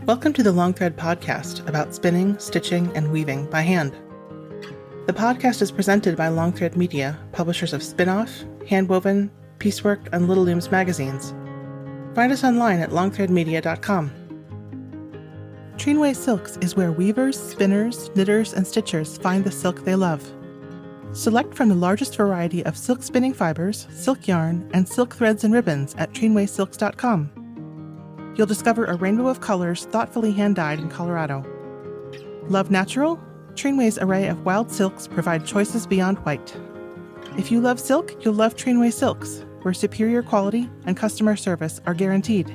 Welcome to the Long Thread podcast about spinning, stitching, and weaving by hand. The podcast is presented by Long Thread Media, publishers of Spin-Off, Handwoven, Piecework, and Little Looms magazines. Find us online at longthreadmedia.com. Trinway Silks is where weavers, spinners, knitters, and stitchers find the silk they love. Select from the largest variety of silk spinning fibers, silk yarn, and silk threads and ribbons at trinwaysilks.com. You'll discover a rainbow of colors thoughtfully hand-dyed in Colorado. Love natural? Trinway's array of wild silks provide choices beyond white. If you love silk, you'll love Trinway Silks, where superior quality and customer service are guaranteed.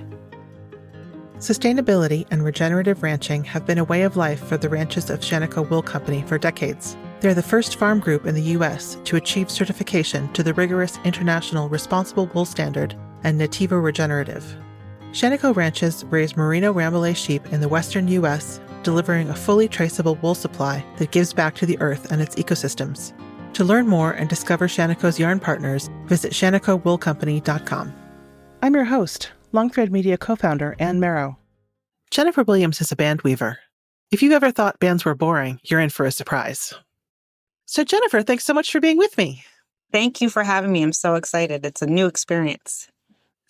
Sustainability and regenerative ranching have been a way of life for the ranches of Shaniko Wool Company for decades. They're the first farm group in the U.S. to achieve certification to the rigorous International Responsible Wool Standard and Nativo Regenerative. Shaniko ranches raise merino rambouillet sheep in the western U.S., delivering a fully traceable wool supply that gives back to the earth and its ecosystems. To learn more and discover Shaniko's yarn partners, visit ShanikoWoolCompany.com. I'm your host, Long Thread Media co-founder Ann Marrow. Jennifer Williams is a band weaver. If you ever thought bands were boring, you're in for a surprise. So Jennifer, thanks so much for being with me. Thank you for having me. I'm so excited. It's a new experience.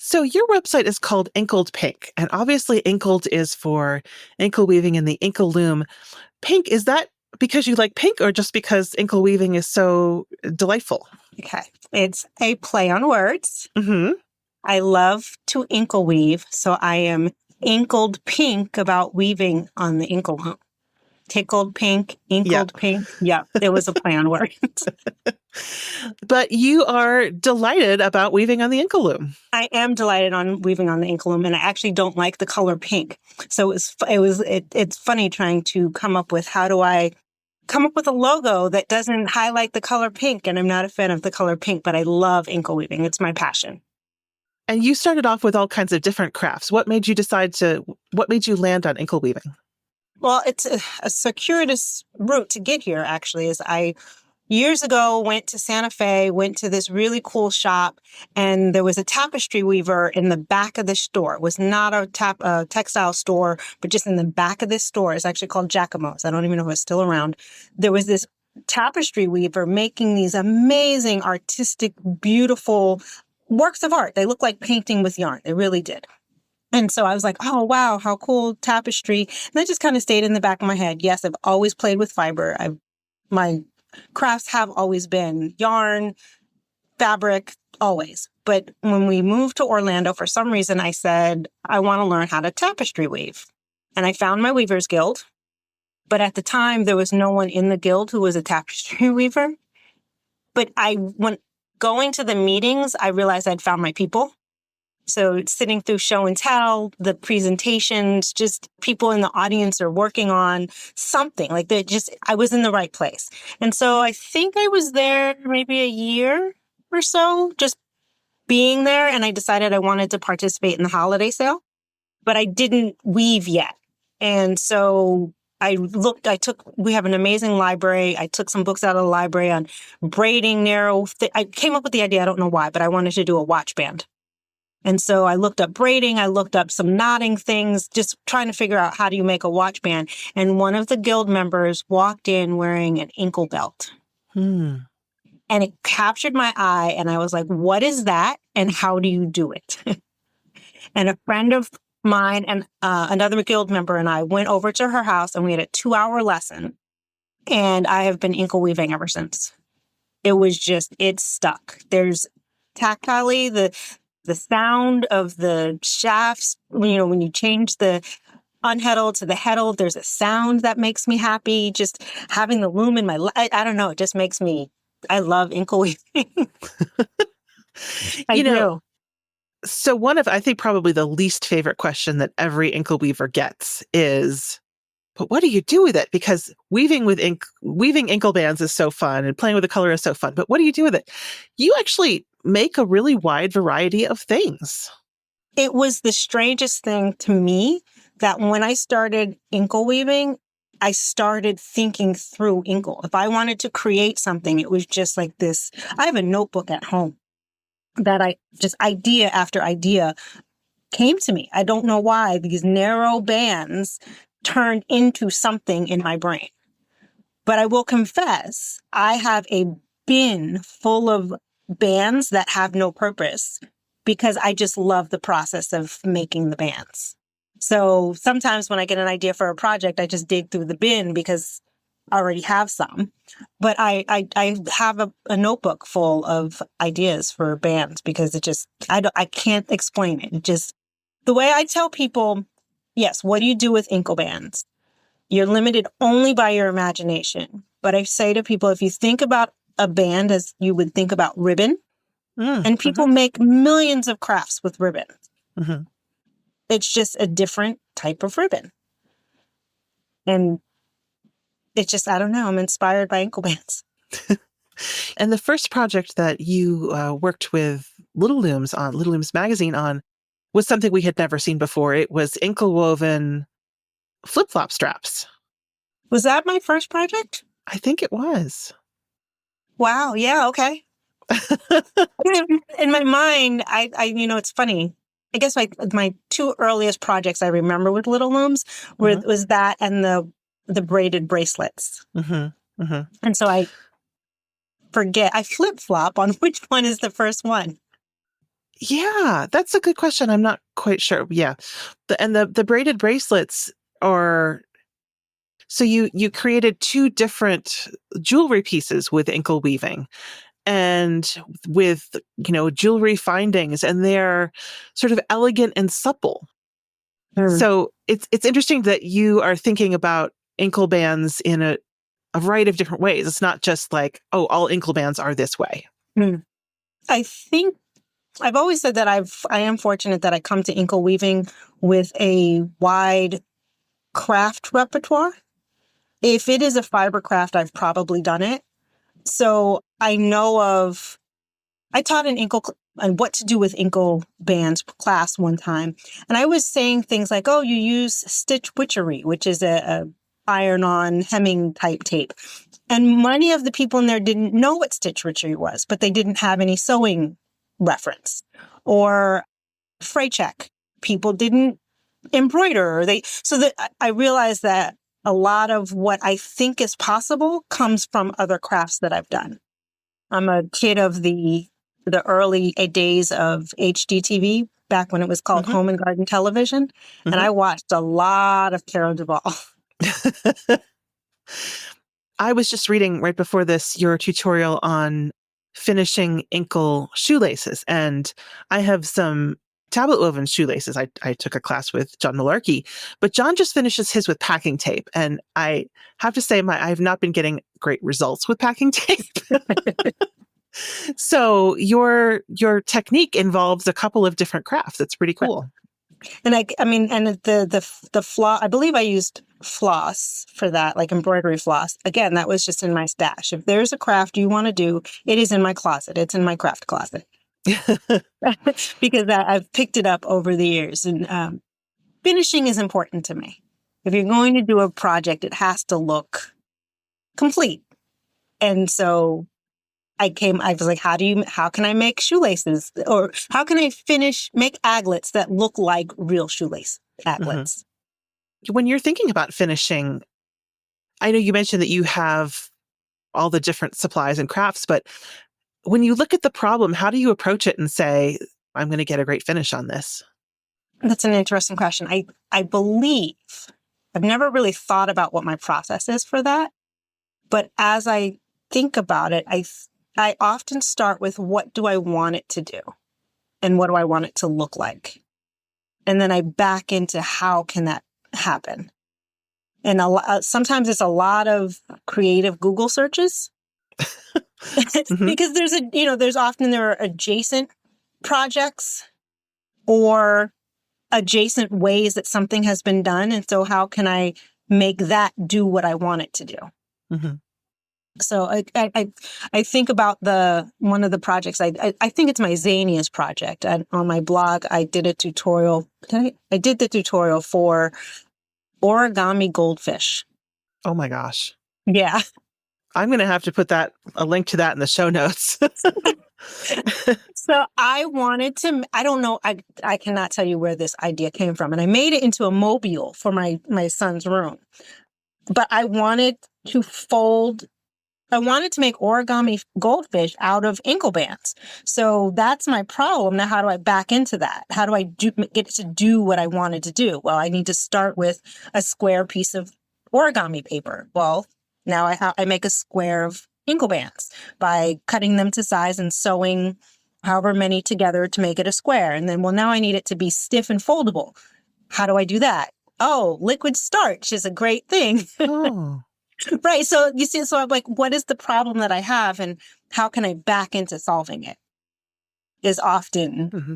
So your website is called Inkled Pink, and obviously Inkled is for inkle weaving in the inkle loom. Pink, is that because you like pink or just because inkle weaving is so delightful? Okay. It's a play on words. Mm-hmm. I love to inkle weave, so I am inkled pink about weaving on the inkle loom. Tickled pink, inkled pink. Yeah, it was a play on words. But you are delighted about weaving on the inkle loom. I am delighted on weaving on the inkle loom, and I actually don't like the color pink. So it's funny trying to come up with how do I come up with a logo that doesn't highlight the color pink, and I'm not a fan of the color pink, but I love inkle weaving. It's my passion. And you started off with all kinds of different crafts. What made you land on inkle weaving? Well, it's a circuitous route to get here, actually, is I years ago went to Santa Fe, went to this really cool shop, and there was a tapestry weaver in the back of the store. It was not a textile store, but just in the back of this store. It's actually called Giacomo's. I don't even know if it's still around. There was this tapestry weaver making these amazing, artistic, beautiful works of art. They look like painting with yarn. They really did. And so I was like, oh, wow, how cool, tapestry. And that just kind of stayed in the back of my head. Yes, I've always played with fiber. My crafts have always been yarn, fabric, always. But when we moved to Orlando, for some reason, I said, I want to learn how to tapestry weave. And I found my Weavers Guild. But at the time, there was no one in the guild who was a tapestry weaver. But when going to the meetings, I realized I'd found my people. So sitting through show and tell, the presentations, just people in the audience are working on something like I was in the right place. And so I think I was there maybe a year or so, just being there. And I decided I wanted to participate in the holiday sale, but I didn't weave yet. And so we have an amazing library. I took some books out of the library on braiding I came up with the idea. I don't know why, but I wanted to do a watch band. And so I looked up braiding, I looked up some knotting things, just trying to figure out how do you make a watch band. And one of the guild members walked in wearing an ankle belt. And it captured my eye. And I was like, what is that? And how do you do it? And a friend of mine and another guild member and I went over to her house and we had a 2-hour lesson. And I have been ankle weaving ever since. It stuck. There's tactilely the sound of the shafts, when you change the unheddled to the heddled, there's a sound that makes me happy. Just having the loom in my I don't know, it just makes me, I love inkle weaving. I do. So one of, I think probably the least favorite question that every inkle weaver gets is, but what do you do with it? Because weaving inkle bands is so fun and playing with the color is so fun, but what do you do with it? You actually make a really wide variety of things. It was the strangest thing to me that when I started inkle weaving, I started thinking through inkle. If I wanted to create something, it was just like this. I have a notebook at home that I just idea after idea came to me. I don't know why these narrow bands turned into something in my brain. But I will confess, I have a bin full of bands that have no purpose because I just love the process of making the bands. So sometimes when I get an idea for a project, I just dig through the bin because I already have some. But I have a notebook full of ideas for bands because I can't explain it. It just, the way I tell people, yes, what do you do with inkle bands? You're limited only by your imagination. But I say to people, if you think about a band as you would think about ribbon, and people make millions of crafts with ribbon. It's just a different type of ribbon. And it's just, I don't know, I'm inspired by ankle bands. And the first project that you worked with Little Looms magazine on was something we had never seen before. It was ankle woven flip-flop straps. Was that my first project? I think it was. Wow. Yeah. Okay. In my mind, I it's funny. I guess my two earliest projects I remember with Little Looms was that and the braided bracelets. And so I forget. I flip-flop on which one is the first one. Yeah, that's a good question. I'm not quite sure. Yeah. The braided bracelets are, so you created two different jewelry pieces with ankle weaving and with, jewelry findings, and they're sort of elegant and supple. So it's interesting that you are thinking about ankle bands in a variety of different ways. It's not just like, oh, all ankle bands are this way. I think I've always said that I am fortunate that I come to ankle weaving with a wide craft repertoire. If it is a fiber craft, I've probably done it. So I taught an ankle and what to do with ankle bands class one time. And I was saying things like, oh, you use stitch witchery, which is a iron-on hemming type tape. And many of the people in there didn't know what stitch witchery was, but they didn't have any sewing reference. Or fray check. People didn't embroider. I realized that a lot of what I think is possible comes from other crafts that I've done. I'm a kid of the early days of HDTV, back when it was called Home and Garden Television. And I watched a lot of Carol Duvall. I was just reading right before this your tutorial on finishing ankle shoelaces, and I have some tablet woven shoelaces. I took a class with John Malarkey, but John just finishes his with packing tape, and I have to say I have not been getting great results with packing tape. So your technique involves a couple of different crafts. It's pretty cool. And the floss, I believe I used floss for that, like embroidery floss. Again, that was just in my stash. If there's a craft you want to do, it is in my closet. It's in my craft closet. Because I've picked it up over the years. And finishing is important to me. If you're going to do a project, it has to look complete. And so I was like, how can I make shoelaces? Or how can I make aglets that look like real shoelace aglets? When you're thinking about finishing, I know you mentioned that you have all the different supplies and crafts, but when you look at the problem, how do you approach it and say, I'm going to get a great finish on this? That's an interesting question. I believe I've never really thought about what my process is for that. But as I think about it, I often start with what do I want it to do and what do I want it to look like? And then I back into how can that happen? And sometimes it's a lot of creative Google searches because there are adjacent projects or adjacent ways that something has been done. And so how can I make that do what I want it to do? So I think about one of the projects. I think it's my zaniest project. On my blog, I did a tutorial. I did the tutorial for origami goldfish. Oh my gosh! Yeah, I'm going to have to put a link to that in the show notes. So I wanted to, I don't know, I cannot tell you where this idea came from. And I made it into a mobile for my son's room. But I wanted to make origami goldfish out of inkle bands. So that's my problem. Now, how do I back into that? How do I get to do what I wanted to do? Well, I need to start with a square piece of origami paper. Well, now I make a square of inkle bands by cutting them to size and sewing however many together to make it a square. And then, well, now I need it to be stiff and foldable. How do I do that? Oh, liquid starch is a great thing. Oh. Right. So you see, so I'm like, what is the problem that I have and how can I back into solving it? Is often Hmm.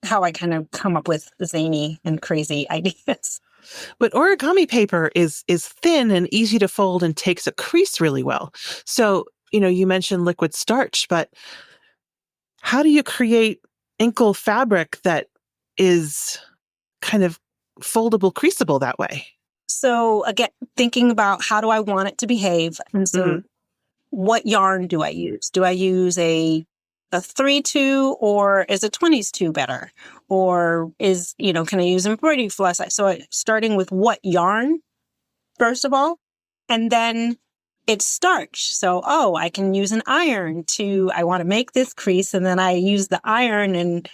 how I kind of come up with zany and crazy ideas. But origami paper is thin and easy to fold and takes a crease really well. So, you mentioned liquid starch, but how do you create inkle fabric that is kind of foldable, creasable that way? So again, thinking about how do I want it to behave? And so what yarn do I use? Do I use a 3-2 or is a 20s 2 better? Or can I use embroidery floss? So starting with what yarn, first of all, and then it's starch. So, I can use an iron I want to make this crease and then I use the iron and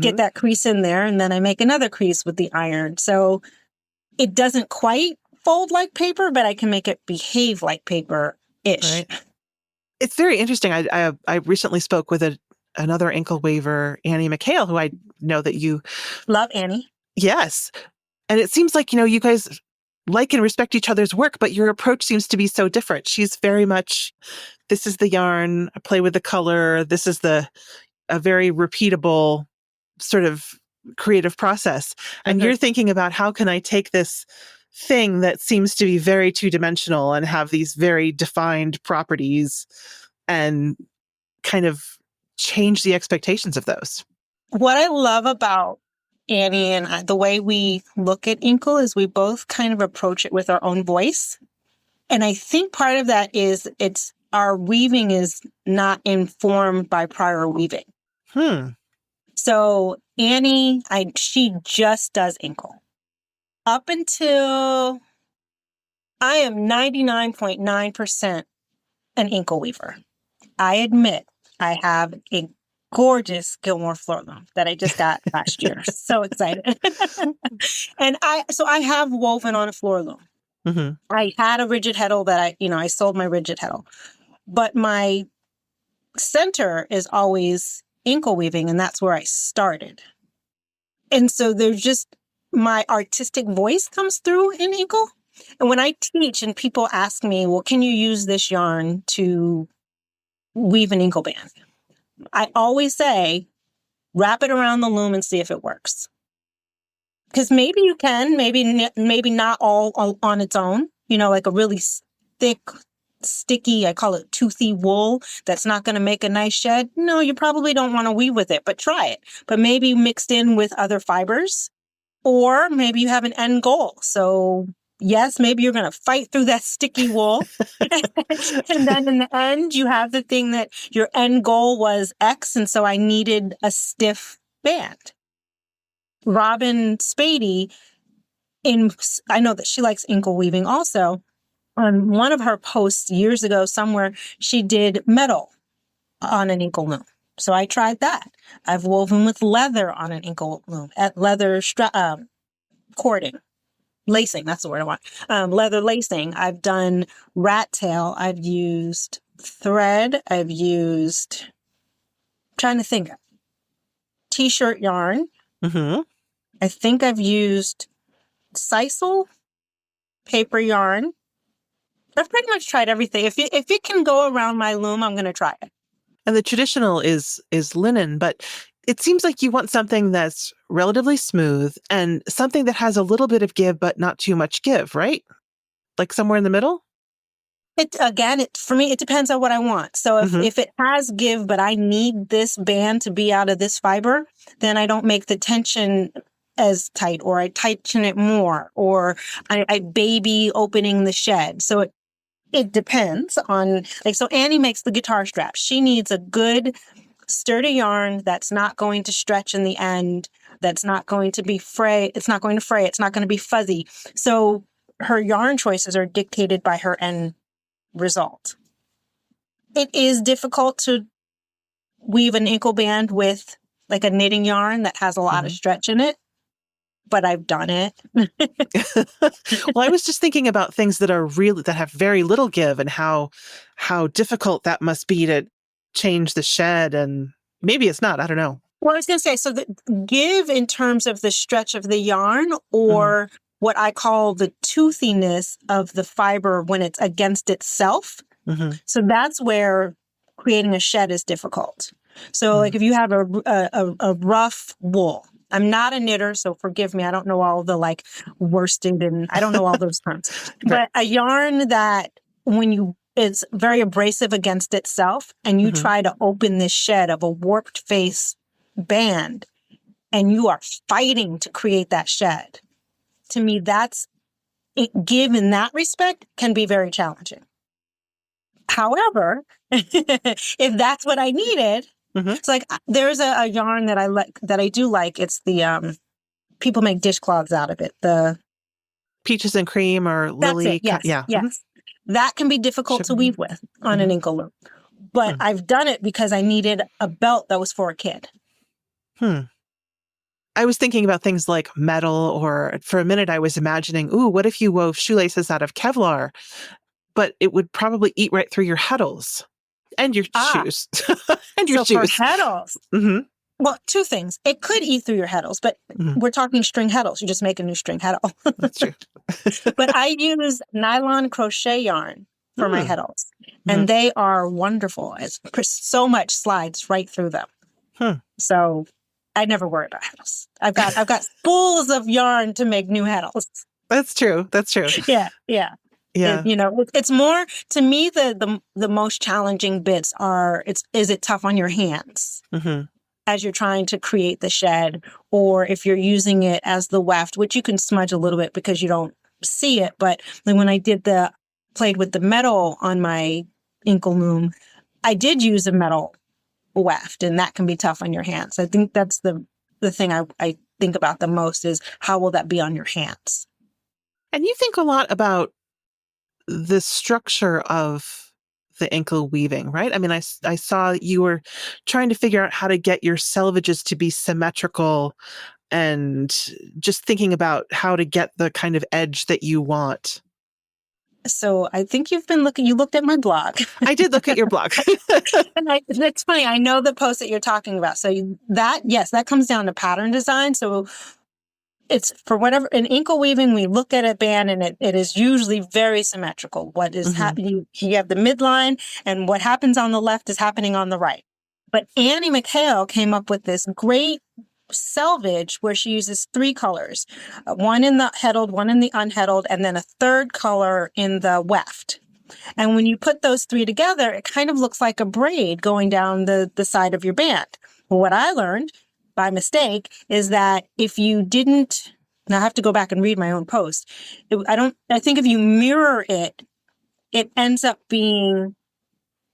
get that crease in there. And then I make another crease with the iron. So it doesn't quite fold like paper, but I can make it behave like paper-ish. Right. It's very interesting. I recently spoke with another inkle weaver, Annie McHale, who I know that you love. Annie. Yes. And it seems like, you guys like and respect each other's work, but your approach seems to be so different. She's very much, this is the yarn, I play with the color. This is a very repeatable sort of creative process. And you're thinking about how can I take this thing that seems to be very two-dimensional and have these very defined properties and kind of change the expectations of those. What I love about Annie and the way we look at inkle is we both kind of approach it with our own voice. And I think part of that is our weaving is not informed by prior weaving. So Annie, she just does inkle. Up until I am 99.9% an inkle weaver. I admit I have a gorgeous Gilmore floor loom that I just got last year. So excited. And I have woven on a floor loom. Mm-hmm. I had a rigid heddle that I sold my rigid heddle, but my center is always inkle weaving, and that's where I started. And so there's just my artistic voice comes through in inkle. And when I teach and people ask me, well, can you use this yarn to weave an inkle band? I always say, wrap it around the loom and see if it works. Because maybe you can, maybe not all on its own, like a really thick, sticky, I call it toothy wool that's not going to make a nice shed. No, you probably don't want to weave with it, but try it. But maybe mixed in with other fibers, or maybe you have an end goal. So yes, maybe you're going to fight through that sticky wool. And then in the end, you have the thing that your end goal was X. And so I needed a stiff band. Robin Spady, I know that she likes inkle weaving also. On one of her posts years ago somewhere, she did metal on an inkle loom. So I tried that. I've woven with leather on an inkle loom, at leather cording. Lacing, that's the word I want. Leather lacing. I've done rat tail. I've used thread. I'm trying to think, t-shirt yarn. Mm-hmm. I think I've used sisal, paper yarn. I've pretty much tried everything. If it can go around my loom, I'm going to try it. And the traditional is linen, but it seems like you want something that's relatively smooth and something that has a little bit of give, but not too much give, right? Like somewhere in the middle? For me, it depends on what I want. So if it has give, but I need this band to be out of this fiber, then I don't make the tension as tight, or I tighten it more, or I baby opening the shed. So it depends on, so Annie makes the guitar straps. She needs a good sturdy yarn that's not going to stretch in the end, that's not going to be fray. It's not going to fray. It's not going to be fuzzy. So her yarn choices are dictated by her end result. It is difficult to weave an inkle band with like a knitting yarn that has a lot of stretch in it, but I've done it. Well, I was just thinking about things that have very little give, and how difficult that must be to change the shed. And maybe it's not, I don't know. Well, I was going to say, so the give in terms of the stretch of the yarn, or what I call the toothiness of the fiber when it's against itself. So that's where creating a shed is difficult. So like if you have a rough wool, I'm not a knitter, so forgive me. I don't know all the like worsted and I don't know all those terms. But a yarn that it's very abrasive against itself, and you try to open this shed of a warped face band, and you are fighting to create that shed. To me, give in that respect can be very challenging. However, if that's what I needed, it's like there's a yarn that I like, that I do like. It's the people make dishcloths out of it. The peaches and cream or lily. That's it. Yes. That can be difficult to weave with on an inkle loom. But I've done it because I needed a belt that was for a kid. I was thinking about things like metal, or for a minute I was imagining, what if you wove shoelaces out of Kevlar? But it would probably eat right through your heddles and your shoes. And your shoes. For heddles, well, two things. It could eat through your heddles, but we're talking string heddles. You just make a new string heddle. That's true. But I use nylon crochet yarn for my heddles, and they are wonderful. So much slides right through them. So I never worry about heddles. I've got spools of yarn to make new heddles. That's true. Yeah. Yeah. It's more, to me, the most challenging bits are, is it tough on your hands as you're trying to create the shed, or if you're using it as the weft, which you can smudge a little bit because you don't see it. But when I played with the metal on my inkle loom, I did use a metal weft, and that can be tough on your hands. I think that's the thing I think about the most, is how will that be on your hands? And you think a lot about the structure of the inkle weaving, right? I mean, I saw you were trying to figure out how to get your selvages to be symmetrical, and just thinking about how to get the kind of edge that you want. So I think you looked at my blog. I did look at your blog. And that's funny. I know the post that you're talking about. So that comes down to pattern design. So it's for whatever, in inkle weaving, we look at a band and it is usually very symmetrical. What is happening, you have the midline, and what happens on the left is happening on the right. But Annie McHale came up with this great selvage where she uses 3 colors, one in the heddled, one in the unheddled, and then a third color in the weft. And when you put those 3 together, it kind of looks like a braid going down the side of your band. Well, what I learned by mistake is that if you didn't, and I have to go back and read my own post, I think if you mirror it, it ends up being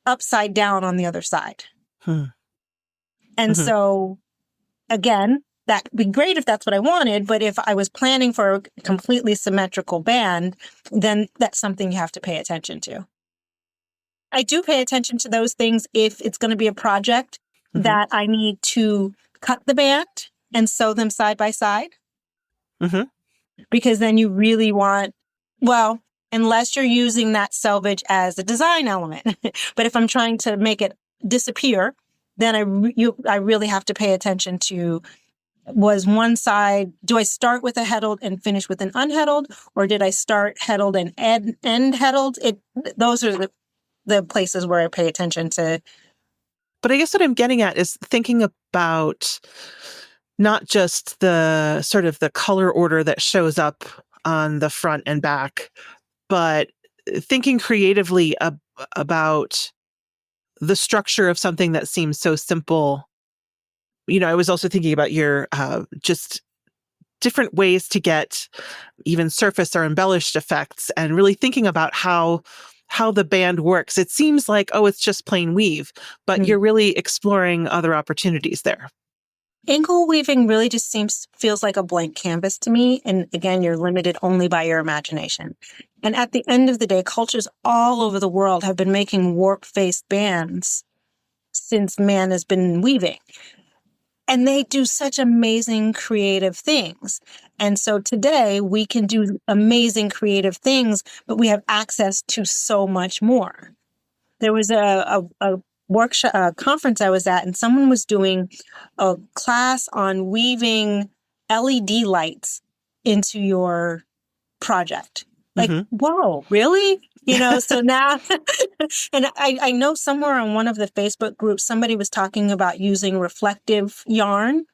upside down on the other side. And so, again, that would be great if that's what I wanted, but if I was planning for a completely symmetrical band, then that's something you have to pay attention to. I do pay attention to those things if it's going to be a project that I need to cut the band and sew them side by side. Because then you really want, well, unless you're using that selvage as a design element. But if I'm trying to make it disappear, then I really have to pay attention to, was one side, do I start with a heddled and finish with an unheddled, or did I start heddled and end heddled? Those are the places where I pay attention to. But I guess what I'm getting at is thinking about not just the sort of the color order that shows up on the front and back, but thinking creatively about the structure of something that seems so simple. I was also thinking about your just different ways to get even surface or embellished effects, and really thinking about how how the band works. It seems like, oh, it's just plain weave, but you're really exploring other opportunities there. Inkle weaving really just feels like a blank canvas to me. And again, you're limited only by your imagination. And at the end of the day, cultures all over the world have been making warp-faced bands since man has been weaving. And they do such amazing creative things. And so today we can do amazing creative things, but we have access to so much more. There was a workshop, a conference I was at, and someone was doing a class on weaving LED lights into your project. Like, whoa, really? So now, and I know somewhere on one of the Facebook groups, somebody was talking about using reflective yarn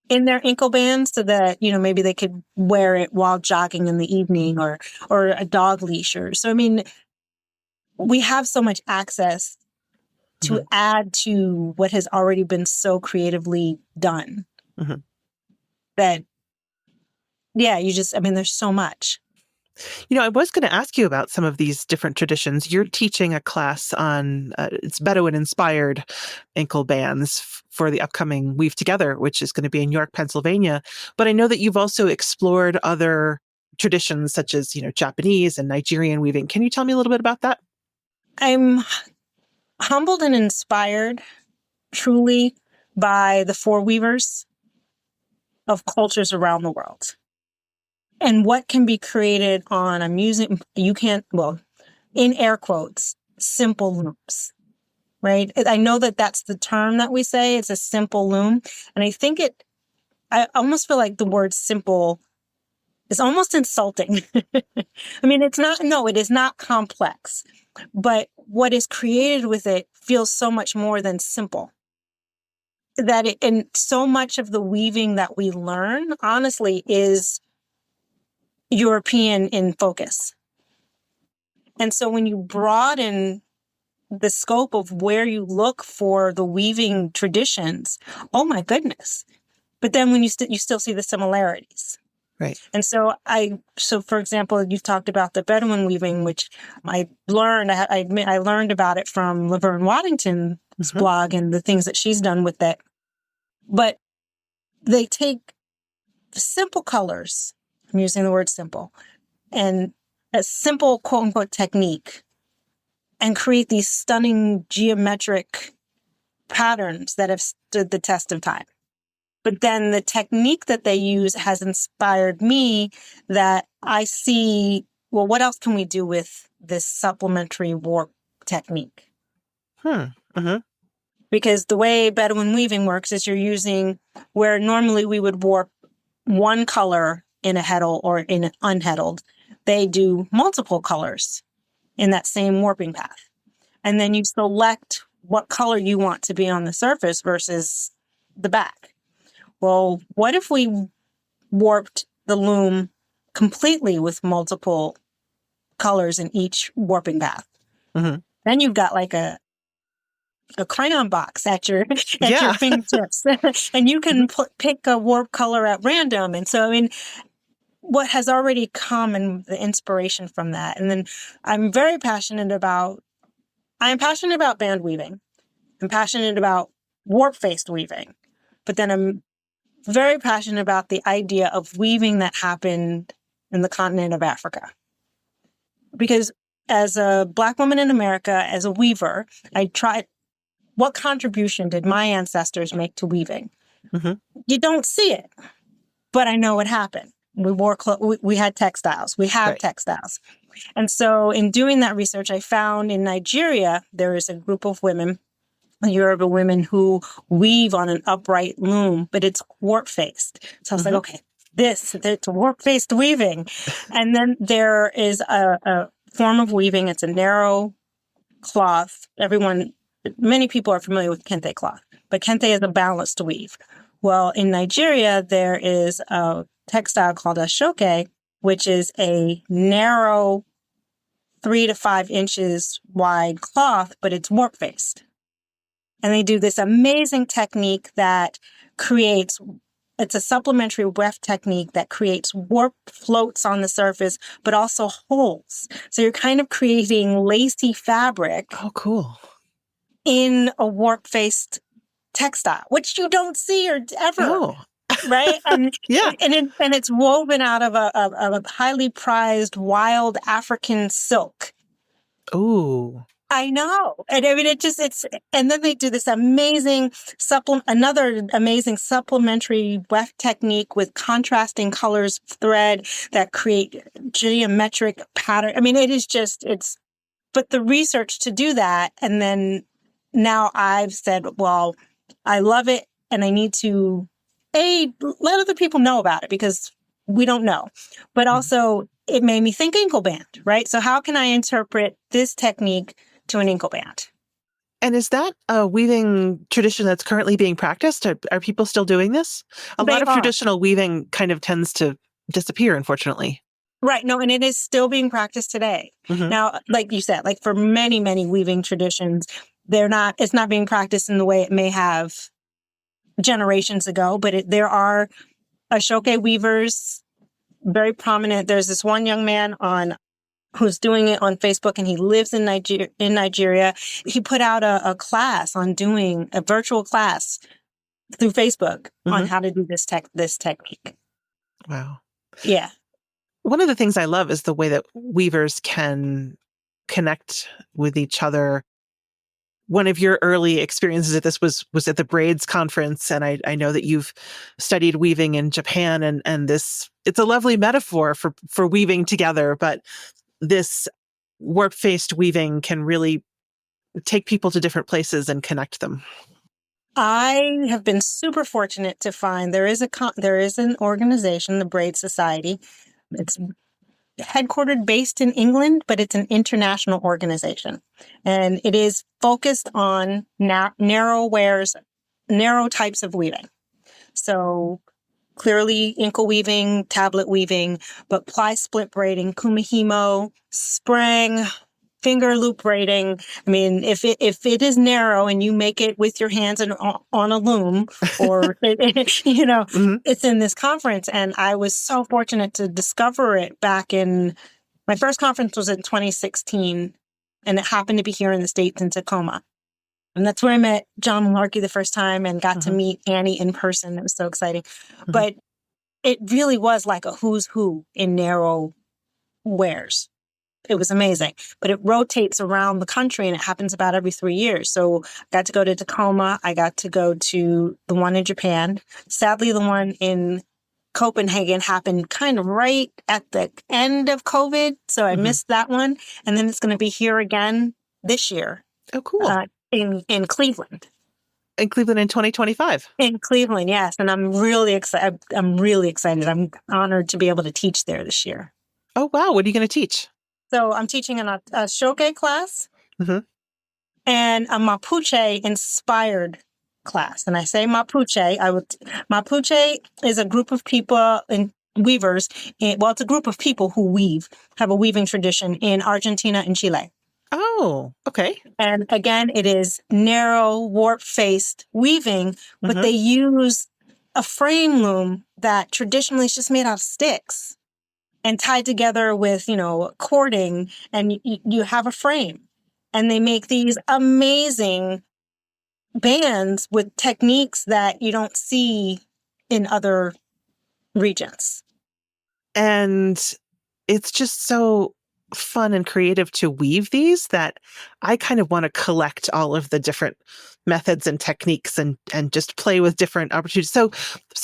in their ankle bands so that, maybe they could wear it while jogging in the evening or a dog leash. So, I mean, we have so much access to add to what has already been so creatively done that, there's so much. I was going to ask you about some of these different traditions. You're teaching a class on, it's Bedouin-inspired ankle bands for the upcoming Weave Together, which is going to be in York, Pennsylvania. But I know that you've also explored other traditions such as, Japanese and Nigerian weaving. Can you tell me a little bit about that? I'm humbled and inspired truly by the foreweavers of cultures around the world. And what can be created on in air quotes, simple looms, right? I know that that's the term that we say. It's a simple loom. And I think I almost feel like the word simple is almost insulting. I mean, it is not complex, but what is created with it feels so much more than simple. And so much of the weaving that we learn, honestly, is European in focus. And so when you broaden the scope of where you look for the weaving traditions, oh my goodness. But then when you still see the similarities. Right. And so for example, you talked about the Bedouin weaving, which I learned about it from Laverne Waddington's blog and the things that she's done with it. But they take simple colors, I'm using the word simple, and a simple quote unquote technique and create these stunning geometric patterns that have stood the test of time. But then the technique that they use has inspired me that I see, well, what else can we do with this supplementary warp technique? Because the way Bedouin weaving works is you're using where normally we would warp one color in a heddle or in an unheddled, they do multiple colors in that same warping path. And then you select what color you want to be on the surface versus the back. Well, what if we warped the loom completely with multiple colors in each warping path? Then you've got like a crayon box at your fingertips, and you can pick a warp color at random. And so, I mean, what has already come and the inspiration from that. And then I'm passionate about band weaving. I'm passionate about warp-faced weaving. But then I'm very passionate about the idea of weaving that happened in the continent of Africa. Because as a Black woman in America, as a weaver, I tried, what contribution did my ancestors make to weaving? You don't see it, but I know it happened. We wore we had textiles. We have textiles. And so in doing that research, I found in Nigeria, there is a group of women, Yoruba women, who weave on an upright loom, but it's warp-faced. So I was like, okay, it's warp-faced weaving. And then there is a form of weaving. It's a narrow cloth. Many people are familiar with kente cloth, but kente is a balanced weave. Well, in Nigeria, there is a textile called aso-oke, which is a narrow 3 to 5 inches wide cloth, but it's warp-faced. And they do this amazing technique that creates it's a supplementary weft technique that creates warp floats on the surface, but also holes. So you're kind of creating lacy fabric Oh, cool. in a warp-faced textile, which you don't see or ever, Oh, right? And yeah. and it's woven out of a highly prized wild African silk. Ooh. I know. And I mean, and then they do this amazing another amazing supplementary weft technique with contrasting colors of thread that create geometric pattern. I mean, but the research to do that. And then now I've said, well, I love it and I need to, let other people know about it because we don't know. But also, it made me think ankle band, right? So how can I interpret this technique to an ankle band? And is that a weaving tradition that's currently being practiced? Are people still doing this? A They lot of are. traditional weaving kind of tends to disappear, unfortunately. Right. No, and it is still being practiced today. Mm-hmm. Now, like you said, like for many, many weaving traditions, it's not being practiced in the way it may have generations ago, but there are aso-oke weavers, very prominent. There's this one young man who's doing it on Facebook, and he lives in Nigeria. He put out a class on doing a virtual class through Facebook on how to do this technique. Wow. Yeah. One of the things I love is the way that weavers can connect with each other. One of your early experiences at this was at the Braids conference, and I know that you've studied weaving in Japan, and it's a lovely metaphor for weaving together, but this warp-faced weaving can really take people to different places and connect them. I have been super fortunate to find there is an organization, the Braid Society. It's headquartered based in England, but it's an international organization. And it is focused on narrow types of weaving. So clearly inkle weaving, tablet weaving, but ply split braiding, kumihimo, sprang, finger loop braiding. I mean, if it is narrow and you make it with your hands and on a loom, or Mm-hmm. it's in this conference. And I was so fortunate to discover it back in my first conference was in 2016, and it happened to be here in the States in Tacoma. And that's where I met John Malarkey the first time and got to meet Annie in person. It was so exciting. But it really was like a who's who in narrow wares. It was amazing, but it rotates around the country and it happens about every 3 years. So I got to go to Tacoma. I got to go to the one in Japan. Sadly, the one in Copenhagen happened kind of right at the end of COVID. So I missed that one. And then it's going to be here again this year. Oh, cool. In Cleveland. In Cleveland in 2025. In Cleveland, yes. And I'm really excited. I'm honored to be able to teach there this year. Oh, wow. What are you going to teach? So I'm teaching a aso-oke class and a Mapuche-inspired class. And I say Mapuche. Mapuche is a group of people and weavers. It's a group of people who have a weaving tradition in Argentina and Chile. Oh, okay. And again, it is narrow, warp-faced weaving, but they use a frame loom that traditionally is just made out of sticks and tied together with, cording, and you have a frame. And they make these amazing bands with techniques that you don't see in other regions. And it's just so fun and creative to weave these that I kind of want to collect all of the different methods and techniques and just play with different opportunities. So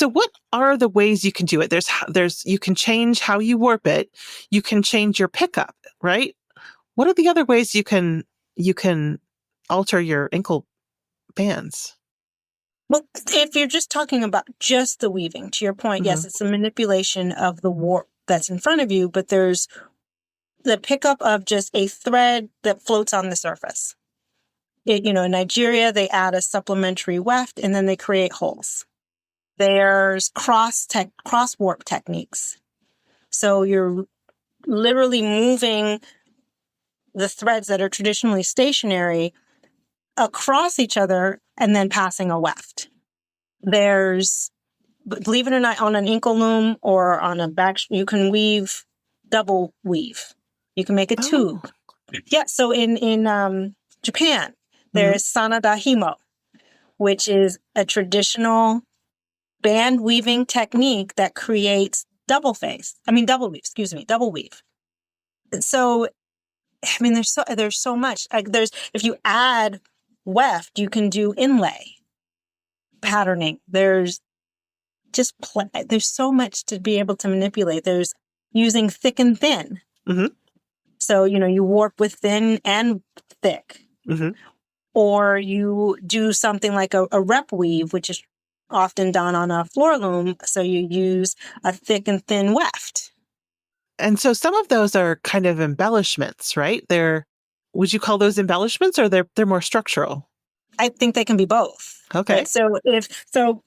what are the ways you can do it? There's you can change how you warp it. You can change your pickup, right? What are the other ways you can alter your ankle bands? Well, if you're just talking about just the weaving, to your point, yes, it's a manipulation of the warp that's in front of you, but there's the pickup of just a thread that floats on the surface. In Nigeria, they add a supplementary weft and then they create holes. There's cross warp techniques. So you're literally moving the threads that are traditionally stationary across each other and then passing a weft. There's believe it or not, on an inkle loom or on a back, you can weave, double weave. You can make a tube. Yeah. So in Japan, there's sanadahimo, which is a traditional band weaving technique that creates double weave. So, I mean, there's so much. Like if you add weft, you can do inlay patterning. There's there's so much to be able to manipulate. There's using thick and thin. So, you warp with thin and thick. Or you do something like a rep weave, which is often done on a floor loom. So you use a thick and thin weft. And so some of those are kind of embellishments, right? Would you call those embellishments, or they're more structural? I think they can be both. Okay. Right? So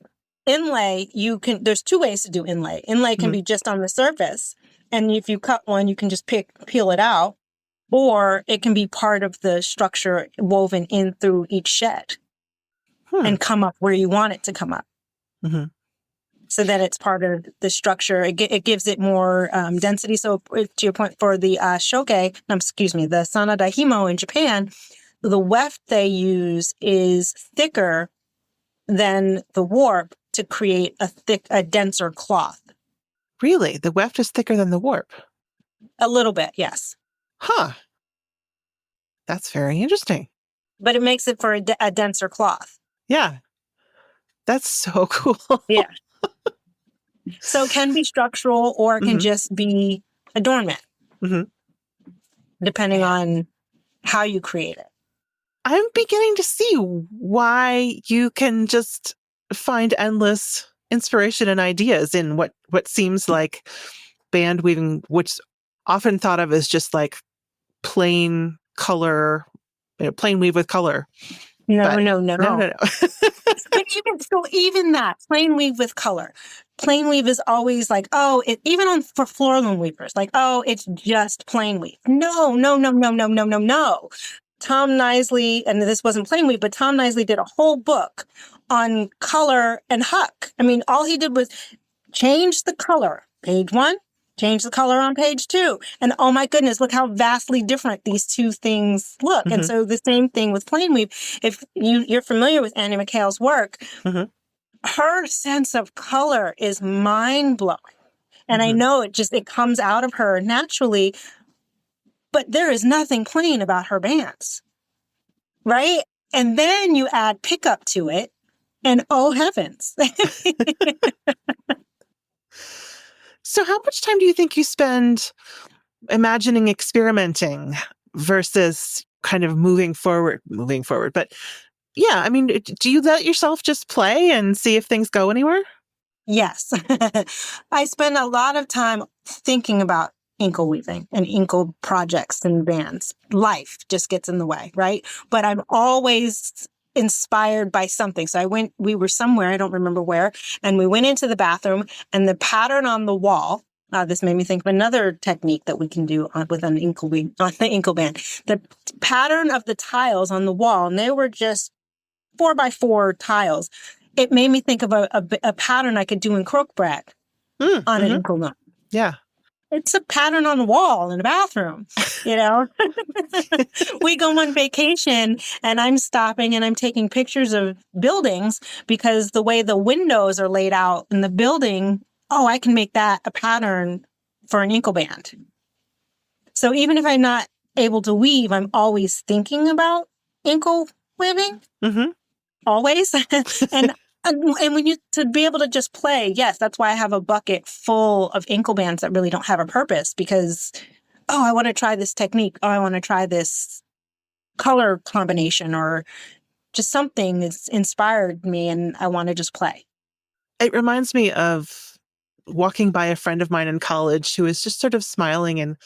inlay, there's two ways to do inlay. Inlay can be just on the surface. And if you cut one, you can just peel it out. Or it can be part of the structure woven in through each shed and come up where you want it to come up. So that it's part of the structure. It gives it more density. So to your point, for the the sanadahimo in Japan, the weft they use is thicker than the warp to create a denser cloth. Really? The weft is thicker than the warp? A little bit, yes. Huh. That's very interesting. But it makes it for a denser cloth. Yeah. That's so cool. Yeah. So it can be structural, or it can just be adornment, depending on how you create it. I'm beginning to see why you can just find endless inspiration and ideas in what seems like band weaving, which is often thought of as just like plain color, plain weave with color. No. But even that plain weave with color. Plain weave is always like, even for floor loom weavers, like, it's just plain weave. No. Tom Knisley, and this wasn't plain weave, but Tom Knisley did a whole book on color and huck. I mean, all he did was change the color. Page 1, change the color on page 2. And oh my goodness, look how vastly different these two things look. And so the same thing with plain weave. If you're familiar with Annie McHale's work, her sense of color is mind-blowing. And I know it comes out of her naturally, but there is nothing plain about her bands, right? And then you add pickup to it, and oh heavens. So how much time do you think you spend imagining, experimenting versus kind of moving forward? But yeah, I mean, do you let yourself just play and see if things go anywhere? Yes. I spend a lot of time thinking about inkle weaving and inkle projects and bands. Life just gets in the way, right? But I'm always inspired by something. So we were somewhere, I don't remember where, and we went into the bathroom, and the pattern on the wall, this made me think of another technique that we can do with an inkle weave, on the inkle band. The pattern of the tiles on the wall, and they were just 4x4 tiles. It made me think of a pattern I could do in croquebrette on an inkle loom. Yeah. It's a pattern on the wall in a bathroom, We go on vacation, and I'm stopping and I'm taking pictures of buildings, because the way the windows are laid out in the building, I can make that a pattern for an inkle band. So even if I'm not able to weave, I'm always thinking about inkle weaving. Always. And when to be able to just play, yes, that's why I have a bucket full of inkle bands that really don't have a purpose, because, I want to try this technique. I want to try this color combination, or just something that's inspired me, and I want to just play. It reminds me of walking by a friend of mine in college who was just sort of smiling and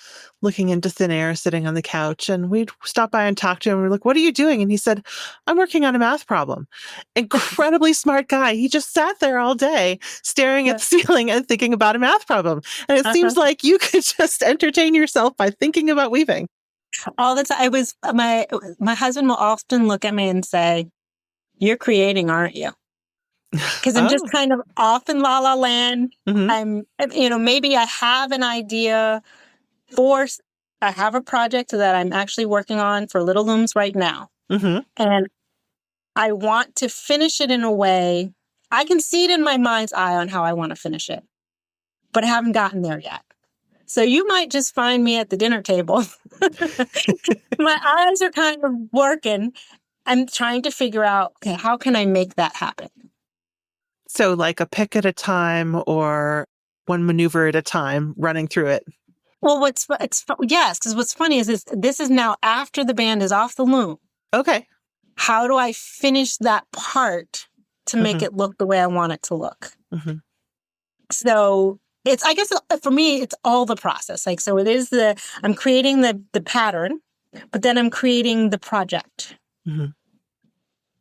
looking into thin air, sitting on the couch. And we'd stop by and talk to him. We're like, "What are you doing?" And he said, "I'm working on a math problem." Incredibly smart guy. He just sat there all day staring at the ceiling and thinking about a math problem. And it seems like you could just entertain yourself by thinking about weaving. All the time. My husband will often look at me and say, "You're creating, aren't you?" because I'm just Oh. kind of off in la la land. Mm-hmm. Maybe I have an idea for, I have a project that I'm actually working on for Little Looms right now. Mm-hmm. And I want to finish it in a way, I can see it in my mind's eye on how I want to finish it, but I haven't gotten there yet. So you might just find me at the dinner table. My eyes are kind of working. I'm trying to figure out, okay, how can I make that happen? So like a pick at a time or one maneuver at a time, running through it. Well, yes, because what's funny is this is now after the band is off the loom. Okay. How do I finish that part to make Mm-hmm. it look the way I want it to look? Mm-hmm. So I guess for me, it's all the process. Like, so I'm creating the pattern, but then I'm creating the project. Mm-hmm.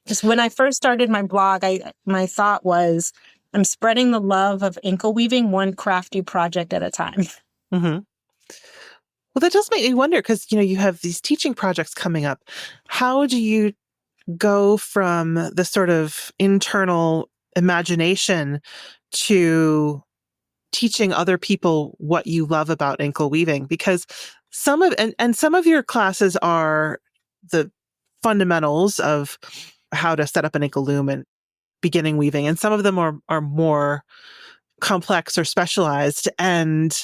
Just when I first started my blog, my thought was, I'm spreading the love of inkle weaving one crafty project at a time. Mm-hmm. Well, that does make me wonder because, you have these teaching projects coming up. How do you go from the sort of internal imagination to teaching other people what you love about ankle weaving? Because some of your classes are the fundamentals of how to set up an ankle loom and beginning weaving, and some of them are more complex or specialized. And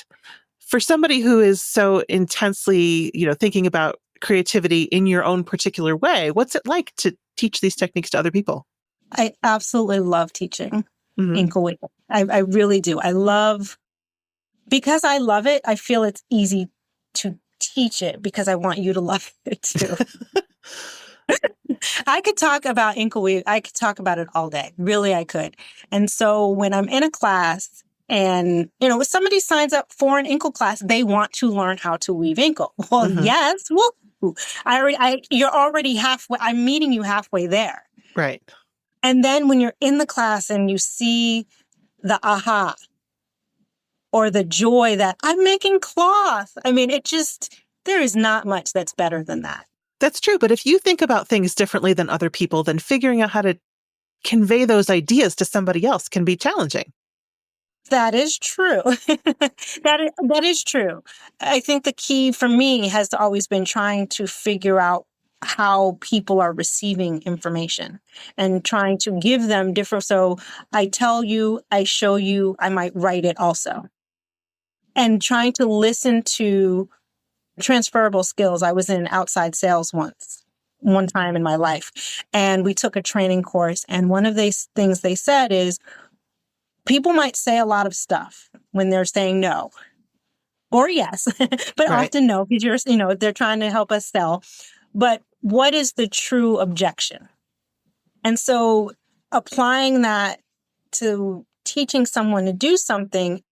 for somebody who is so intensely, thinking about creativity in your own particular way, what's it like to teach these techniques to other people? I absolutely love teaching Mm-hmm. ankle weaving. I really do. Because I love it, I feel it's easy to teach it because I want you to love it too. I could talk about ankle weave. I could talk about it all day. Really, I could. And so when I'm in a class and, if somebody signs up for an ankle class, they want to learn how to weave ankle. Well, Mm-hmm. yes. Woo. You're already halfway. I'm meeting you halfway there. Right. And then when you're in the class and you see the aha or the joy that I'm making cloth. I mean, there is not much that's better than that. That's true. But if you think about things differently than other people, then figuring out how to convey those ideas to somebody else can be challenging. That is true. That is true. I think the key for me has always been trying to figure out how people are receiving information and trying to give them different. So I tell you, I show you, I might write it also. And trying to listen to transferable skills. I was in outside sales one time in my life, and we took a training course. And one of these things they said is people might say a lot of stuff when they're saying no or yes, but Right. often no, because they're trying to help us sell. But what is the true objection? And so applying that to teaching someone to do something,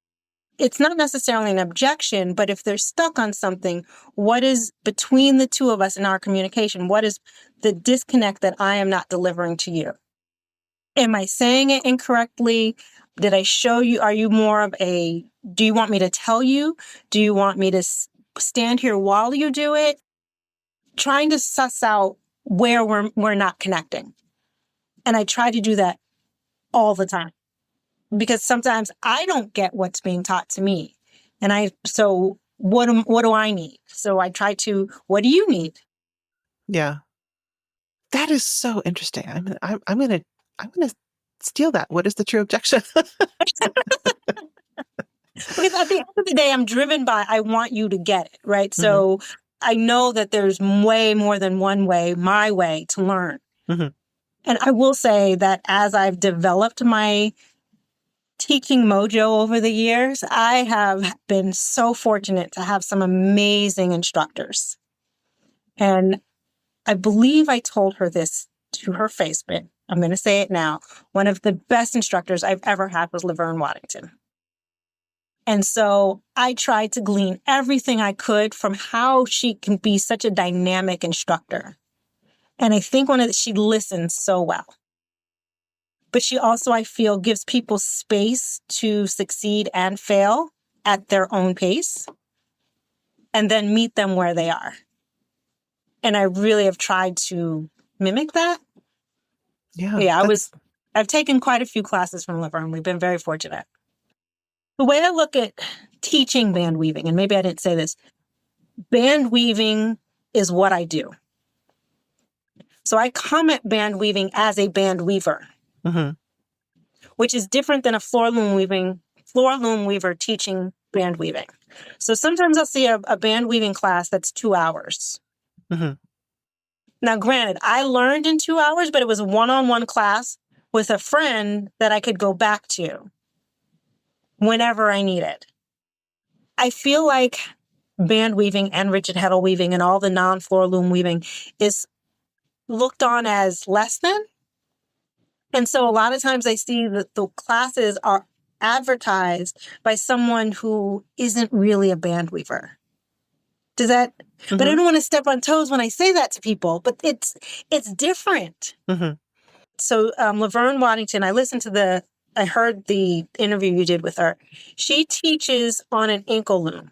it's not necessarily an objection, but if they're stuck on something, what is between the two of us in our communication? What is the disconnect that I am not delivering to you? Am I saying it incorrectly? Did I show you? Are you more of do you want me to tell you? Do you want me to stand here while you do it? Trying to suss out where we're not connecting. And I try to do that all the time, because sometimes I don't get what's being taught to me. So what do I need? So I try what do you need? Yeah. That is so interesting. I'm gonna steal that. What is the true objection? Because at the end of the day, I'm driven by, I want you to get it, right? Mm-hmm. So I know that there's way more than one way, my way to learn. Mm-hmm. And I will say that as I've developed my teaching mojo over the years, I have been so fortunate to have some amazing instructors. And I believe I told her this to her face, but I'm going to say it now. One of the best instructors I've ever had was Laverne Waddington. And so I tried to glean everything I could from how she can be such a dynamic instructor. And I think she listens so well. But she also, I feel, gives people space to succeed and fail at their own pace and then meet them where they are. And I really have tried to mimic that. Yeah. Yeah, I've taken quite a few classes from Laverne. We've been very fortunate. The way I look at teaching band weaving, and maybe I didn't say this, band weaving is what I do. So I come at band weaving as a band weaver, Mm-hmm. which is different than a floor loom weaver teaching band weaving. So sometimes I'll see a band weaving class that's 2 hours. Mm-hmm. Now, granted, I learned in 2 hours, but it was a one-on-one class with a friend that I could go back to whenever I needed. I feel like band weaving and rigid heddle weaving and all the non-floor loom weaving is looked on as less than. And so a lot of times I see that the classes are advertised by someone who isn't really a band weaver. Does that, but I don't want to step on toes when I say that to people, but it's different. Mm-hmm. So Laverne Waddington, I heard the interview you did with her. She teaches on an ankle loom.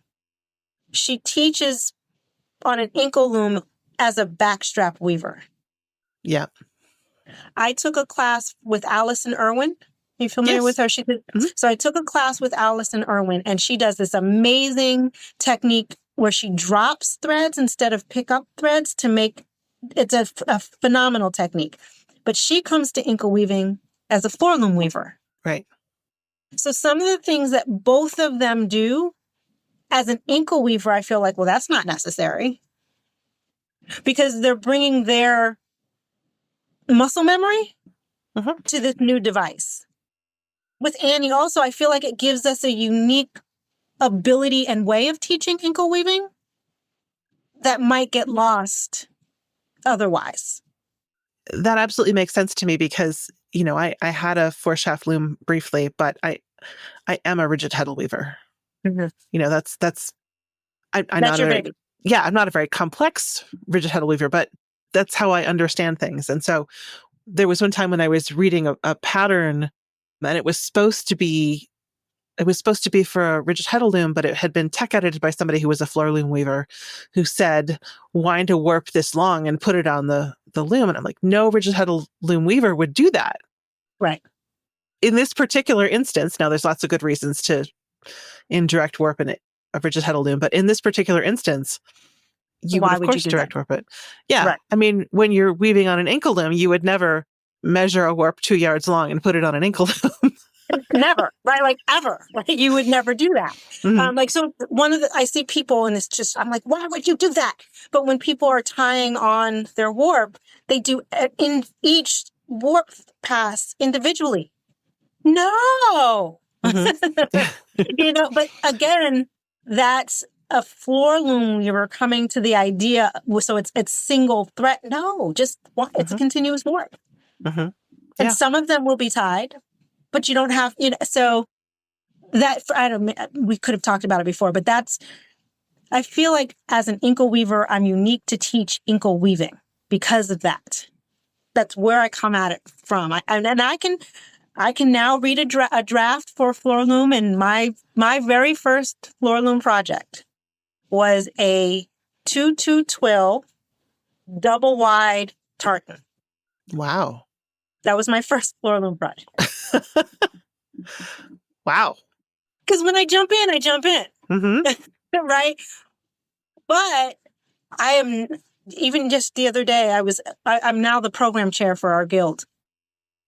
She teaches on an ankle loom as a backstrap weaver. Yeah. I took a class with Allison Irwin. Are you familiar with her? So I took a class with Allison Irwin, and she does this amazing technique where she drops threads instead of pick up threads to make, it's a phenomenal technique. But she comes to ankle weaving as a floor loom weaver. Right. So some of the things that both of them do as an ankle weaver, I feel like, well, that's not necessary because they're bringing their muscle memory to this new device. With Annie also, I feel like it gives us a unique ability and way of teaching ankle weaving that might get lost otherwise. That absolutely makes sense to me because, I had a 4-shaft loom briefly, but I am a rigid heddle weaver. Mm-hmm. I'm not your baby. Yeah, I'm not a very complex rigid heddle weaver, but that's how I understand things. And so there was one time when I was reading a pattern, and it was supposed to be for a rigid heddle loom, but it had been tech edited by somebody who was a floor loom weaver who said, wind a warp this long and put it on the loom. And I'm like, no rigid heddle loom weaver would do that. Right. In this particular instance, now there's lots of good reasons to indirect warp in a rigid heddle loom, but in this particular instance, you would, of course, direct warp it. Yeah. Right. I mean, when you're weaving on an ankle loom, you would never measure a warp 2 yards long and put it on an ankle loom. Never, right? Like ever. Like you would never do that. Mm-hmm. So I see people and it's just, I'm like, why would you do that? But when people are tying on their warp, they do in each warp pass individually. No. Mm-hmm. But again, that's a floor loom weaver coming to the idea. So it's single thread. No, just it's a continuous warp. Mm-hmm. And some of them will be tied. But you don't have, so that, we could have talked about it before, but I feel like as an ankle weaver, I'm unique to teach ankle weaving because of that. That's where I come at it from. I can now read a draft for floor loom, and my very first floor loom project was a 2-2 twill double wide tartan. Wow. That was my first floor loom project. Wow. Because when I jump in. Mm-hmm. Right? But I am, even just the other day, I'm now the program chair for our guild.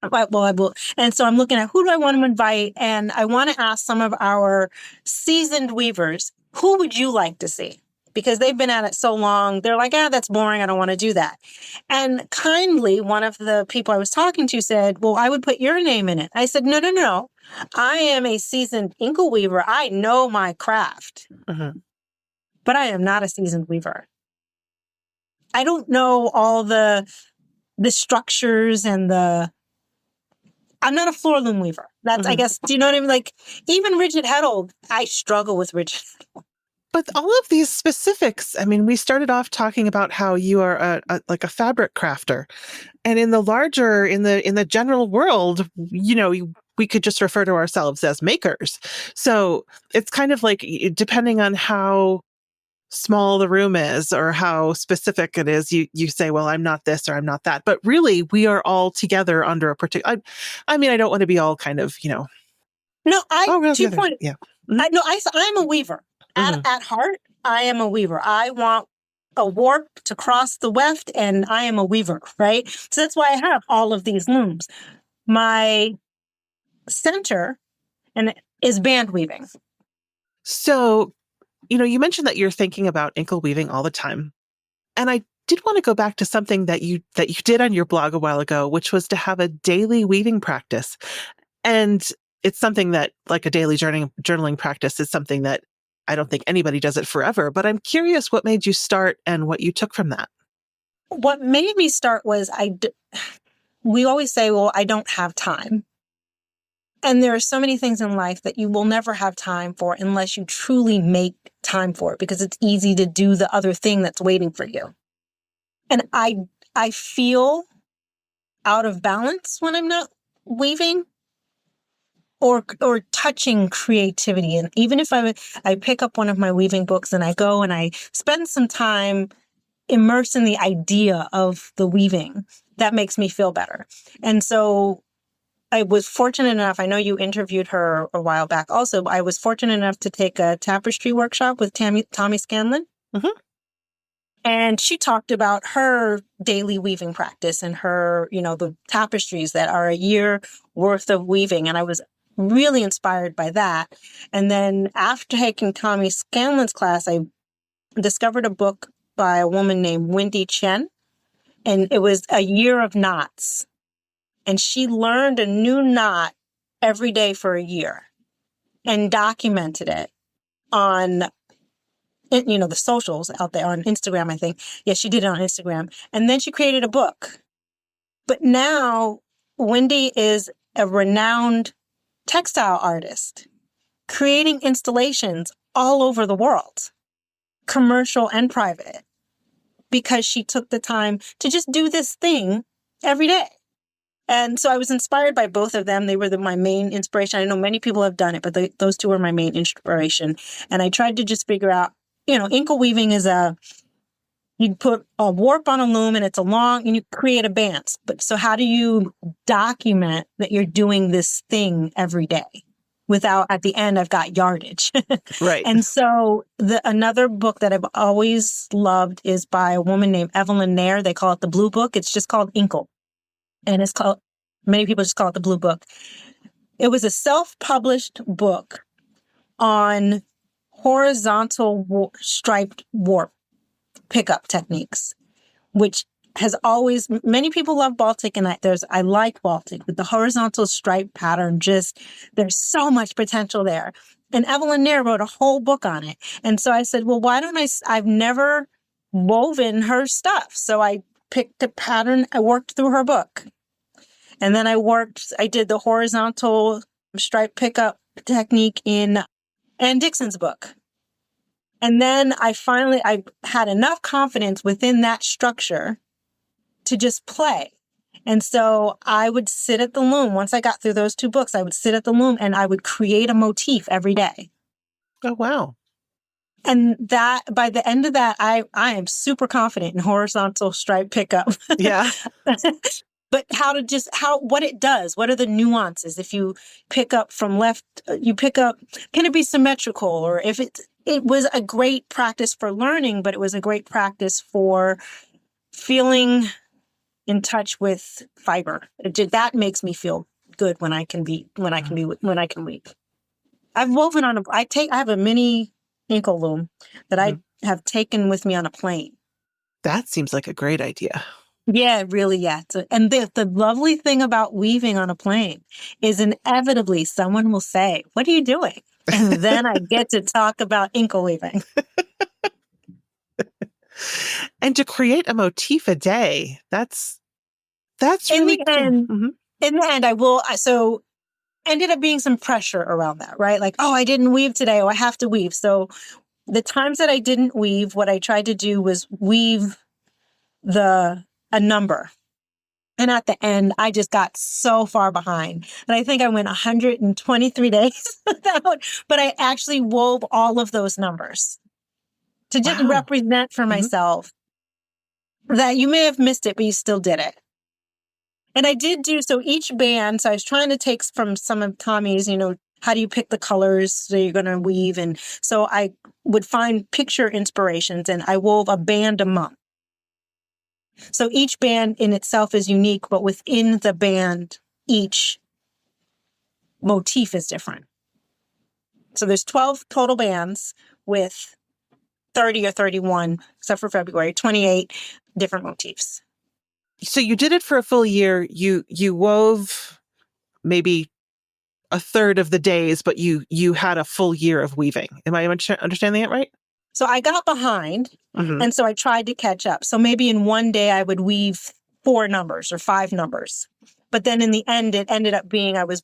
I will. And so I'm looking at who do I want to invite? And I want to ask some of our seasoned weavers, who would you like to see? Because they've been at it so long, they're like, that's boring. I don't want to do that. And kindly, one of the people I was talking to said, well, I would put your name in it. I said, no. I am a seasoned ankle weaver. I know my craft, but I am not a seasoned weaver. I don't know all the structures and I'm not a floor loom weaver. That's, I guess, do you know what I mean? Like even rigid heddle, I struggle with rigid heddle. But all of these specifics, I mean, we started off talking about how you are like a fabric crafter, and in the general world, we could just refer to ourselves as makers. So it's kind of like, depending on how small the room is or how specific it is, you say, well, I'm not this or I'm not that. But really, we are all together under a particular. I mean, I don't want to be all kind of, No, oh, well, to the your other, point, yeah. Mm-hmm. I'm a weaver. Mm-hmm. At heart, I am a weaver. I want a warp to cross the weft, and I am a weaver, right? So that's why I have all of these looms. My center and is band weaving. So, you mentioned that you're thinking about ankle weaving all the time. And I did want to go back to something that you did on your blog a while ago, which was to have a daily weaving practice. And it's something that, like a daily journaling practice, is something that I don't think anybody does it forever. But I'm curious what made you start and what you took from that. What made me start was we always say, well, I don't have time. And there are so many things in life that you will never have time for unless you truly make time for it, because it's easy to do the other thing that's waiting for you. And I feel out of balance when I'm not weaving or touching creativity. And even if I pick up one of my weaving books and I go and I spend some time immersed in the idea of the weaving, that makes me feel better. And so I was fortunate enough, I know you interviewed her a while back also, I was fortunate enough to take a tapestry workshop with Tommy Scanlon. Mm-hmm. And she talked about her daily weaving practice and her, the tapestries that are a year worth of weaving. And I was really inspired by that. And then after taking Tommy Scanlon's class, I discovered a book by a woman named Wendy Chen. And it was A Year of Knots. And she learned a new knot every day for a year and documented it on, the socials out there on Instagram, I think. Yeah, she did it on Instagram. And then she created a book. But now Wendy is a renowned textile artist, creating installations all over the world, commercial and private, because she took the time to just do this thing every day. And so I was inspired by both of them. They were my main inspiration. I know many people have done it, but those two were my main inspiration. And I tried to just figure out, inkle weaving is you put a warp on a loom and and you create a band. But so how do you document that you're doing this thing every day without, at the end, I've got yardage. Right. And so another book that I've always loved is by a woman named Evelyn Nair. They call it the Blue Book. It's just called Inkled. And many people just call it the Blue Book. It was a self-published book on horizontal striped warp pickup techniques, which has always, many people love Baltic, and I like Baltic, but the horizontal stripe pattern, there's so much potential there. And Evelyn Nair wrote a whole book on it. And so I said, well, why don't I've never woven her stuff. So I picked a pattern, I worked through her book. And then I did the horizontal stripe pickup technique in Ann Dixon's book. And then I had enough confidence within that structure to just play. And so I would sit at the loom. Once I got through those two books, I would sit at the loom and I would create a motif every day. Oh, wow. And that by the end of that, I am super confident in horizontal stripe pickup. Yeah. But what it does, what are the nuances? If you pick up from left, can it be symmetrical? Or if it was a great practice for learning, but it was a great practice for feeling in touch with fiber. That makes me feel good when I can weave. I've woven I have a mini ankle loom that I have taken with me on a plane. That seems like a great idea. Yeah, really, yeah. And the lovely thing about weaving on a plane is inevitably someone will say, "What are you doing?" And then I get to talk about ankle weaving. And to create a motif a day, that's really cool. In the end, so ended up being some pressure around that, right? Like, oh, I didn't weave today. Oh, I have to weave. So the times that I didn't weave, what I tried to do was weave a number. And at the end, I just got so far behind. And I think I went 123 days without, but I actually wove all of those numbers. to just Wow. represent for myself that you may have missed it, but you still did it. And I did do, so each band, so I was trying to take from some of Tommy's, how do you pick the colors so you're going to weave? And so I would find picture inspirations and I wove a band a month. So each band in itself is unique, but within the band, each motif is different. So there's 12 total bands with 30 or 31, except for February, 28 different motifs. So you did it for a full year. You wove maybe a third of the days, but you had a full year of weaving. Am I understanding it right? So I got behind, and so I tried to catch up. So maybe in one day I would weave 4 numbers or 5 numbers. But then in the end, it ended up being I was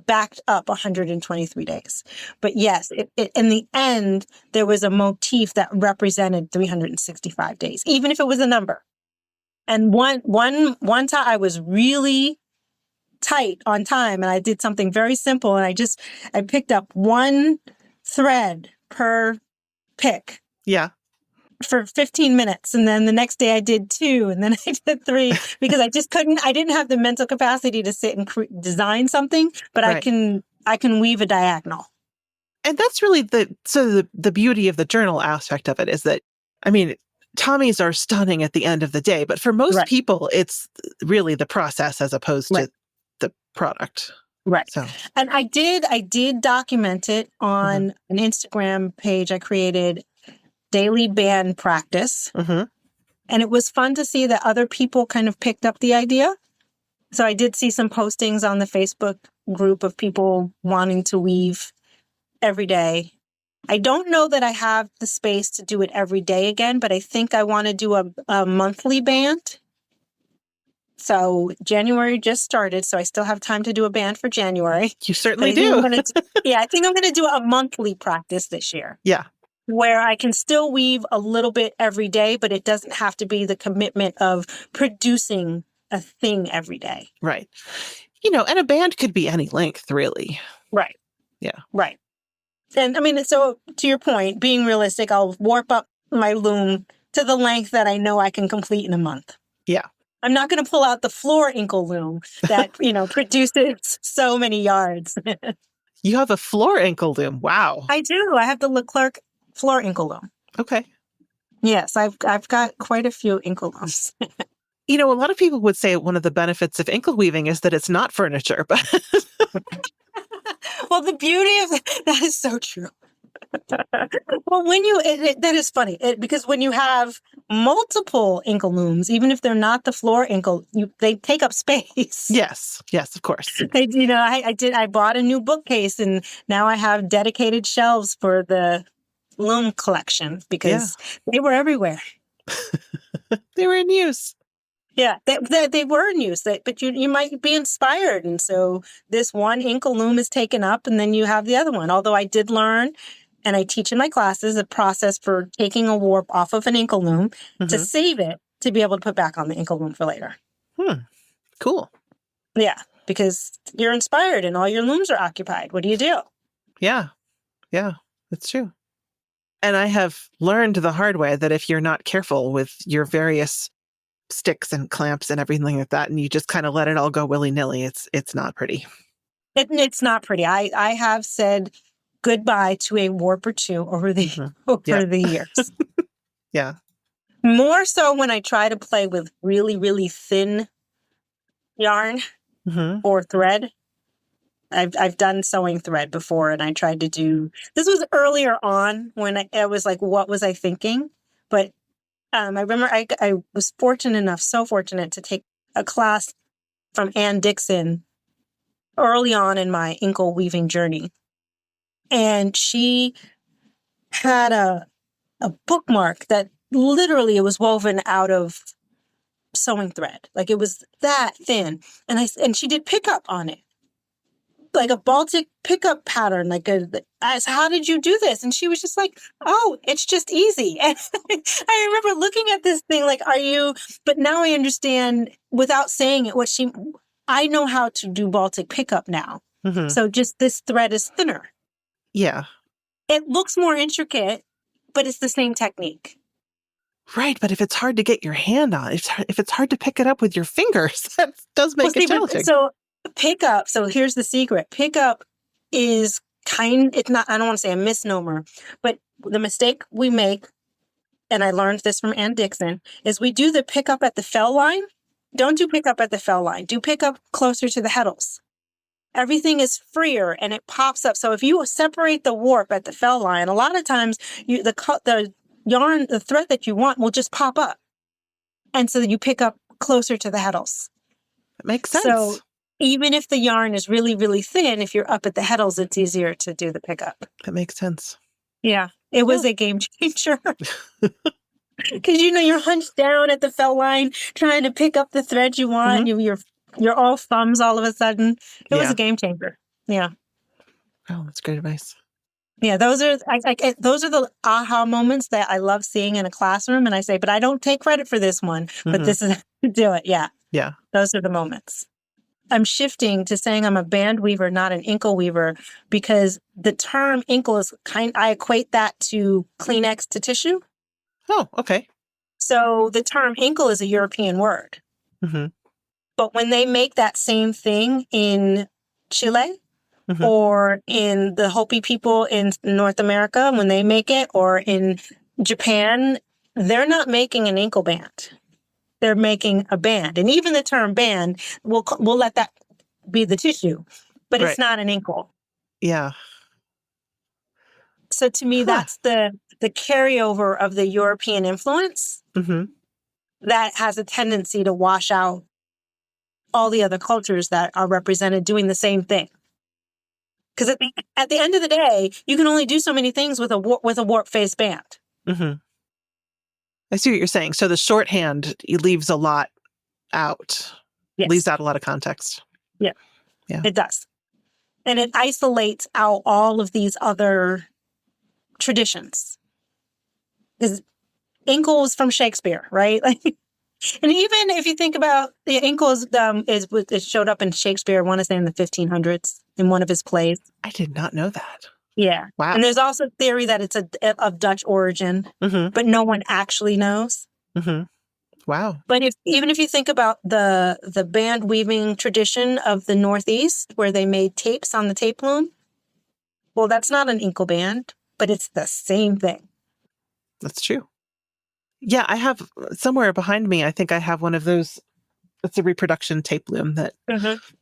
backed up 123 days. But yes, in the end, there was a motif that represented 365 days, even if it was a number. And one time I was really tight on time and I did something very simple and I picked up 1 thread per pick. Yeah. For 15 minutes. And then the next day I did 2 and then I did 3 because I didn't have the mental capacity to sit and design something, but right. I can weave a diagonal. And that's really the beauty of the journal aspect of it is that, I mean, Tommy's are stunning at the end of the day, but for most people, it's really the process as opposed to the product. Right. So, and I did document it on an Instagram page I created, Daily Band Practice. And it was fun to see that other people kind of picked up the idea. So I did see some postings on the Facebook group of people wanting to weave every day. I don't know that I have the space to do it every day again, but I think I want to do a monthly band. So January just started, so I still have time to do a band for January. You certainly do. I think I'm going to do a monthly practice this year. Yeah. Where I can still weave a little bit every day, but it doesn't have to be the commitment of producing a thing every day. Right. And a band could be any length, really. Right. Yeah. Right. And I mean, so to your point, being realistic, I'll warp up my loom to the length that I know I can complete in a month. Yeah. I'm not going to pull out the floor inkle loom that, produces so many yards. You have a floor inkle loom. Wow. I do. I have the Leclerc floor inkle loom. Okay. Yes, I've got quite a few inkle looms. A lot of people would say one of the benefits of inkle weaving is that it's not furniture, but well, the beauty of that is so true. Well, when that is funny because when you have multiple inkle looms, even if they're not the floor inkle, they take up space. Yes, of course. I bought a new bookcase and now I have dedicated shelves for the loom collection because they were everywhere. They were in use. Yeah, they were in use, but you might be inspired. And so this one inkle loom is taken up and then you have the other one. Although I did learn, and I teach in my classes, a process for taking a warp off of an inkle loom to save it to be able to put back on the inkle loom for later. Cool. Yeah, because you're inspired and all your looms are occupied. What do you do? Yeah, that's true. And I have learned the hard way that if you're not careful with your various sticks and clamps and everything like that, and you just kind of let it all go willy-nilly, it's not pretty. It's not pretty. I have said goodbye to a warp or two over the years. Yeah. More so when I try to play with really, really thin yarn or thread. I've done sewing thread before, and I tried to do. This was earlier on when I was like, "What was I thinking?" But I remember I was so fortunate to take a class from Ann Dixon early on in my inkle weaving journey, and she had a bookmark that literally it was woven out of sewing thread, like it was that thin, and she did pickup on it. Like a Baltic pickup pattern, I said, how did you do this? And she was just like, oh, it's just easy. And I remember looking at this thing like, but now I understand without saying it, I know how to do Baltic pickup now. So just this thread is thinner. Yeah. It looks more intricate, but it's the same technique. Right, but if it's hard to get your hand on, if it's hard to pick it up with your fingers, that does make it challenging. So pickup, so here's the secret. Pickup is it's not, I don't want to say a misnomer, but the mistake we make, and I learned this from Ann Dixon, is we do the pickup at the fell line. Don't do pickup at the fell line. Do pickup closer to the heddles. Everything is freer and it pops up. So if you separate the warp at the fell line, a lot of times the yarn, the thread that you want will just pop up. And so you pick up closer to the heddles. That makes sense. So even if the yarn is really, really thin, if you're up at the heddles, it's easier to do the pickup. That makes sense. Yeah, it was a game changer. Because, you're hunched down at the fell line trying to pick up the thread you want. Mm-hmm. You're all thumbs all of a sudden. It was a game changer. Yeah. Oh, that's great advice. Yeah, those are the aha moments that I love seeing in a classroom. And I say, but I don't take credit for this one. But this is how to do it. Yeah. Yeah. Those are the moments. I'm shifting to saying I'm a band weaver, not an inkle weaver, because the term inkle is I equate that to Kleenex to tissue. Oh, okay. So the term inkle is a European word. Mm-hmm. But when they make that same thing in Chile or in the Hopi people in North America, when they make it, or in Japan, they're not making an inkle band. They're making a band. And even the term band, we'll let that be the tissue, but it's not an inkle. Yeah. So to me, that's the carryover of the European influence that has a tendency to wash out all the other cultures that are represented doing the same thing. Because at the end of the day, you can only do so many things with a warp face band. Mm-hmm. I see what you're saying. So the shorthand leaves a lot out. Yes. Leaves out a lot of context. Yeah, it does. And it isolates out all of these other traditions. Because inkle is from Shakespeare, right? And even if you think about the inkle, it showed up in Shakespeare, I want to say in the 1500s in one of his plays. I did not know that. Yeah. Wow. And there's also theory that it's of Dutch origin, but no one actually knows. Mm-hmm. Wow. But even if you think about the band weaving tradition of the Northeast, where they made tapes on the tape loom, well, that's not an inkle band, but it's the same thing. That's true. Yeah, I have somewhere behind me, I think I have one of those. It's a reproduction tape loom that,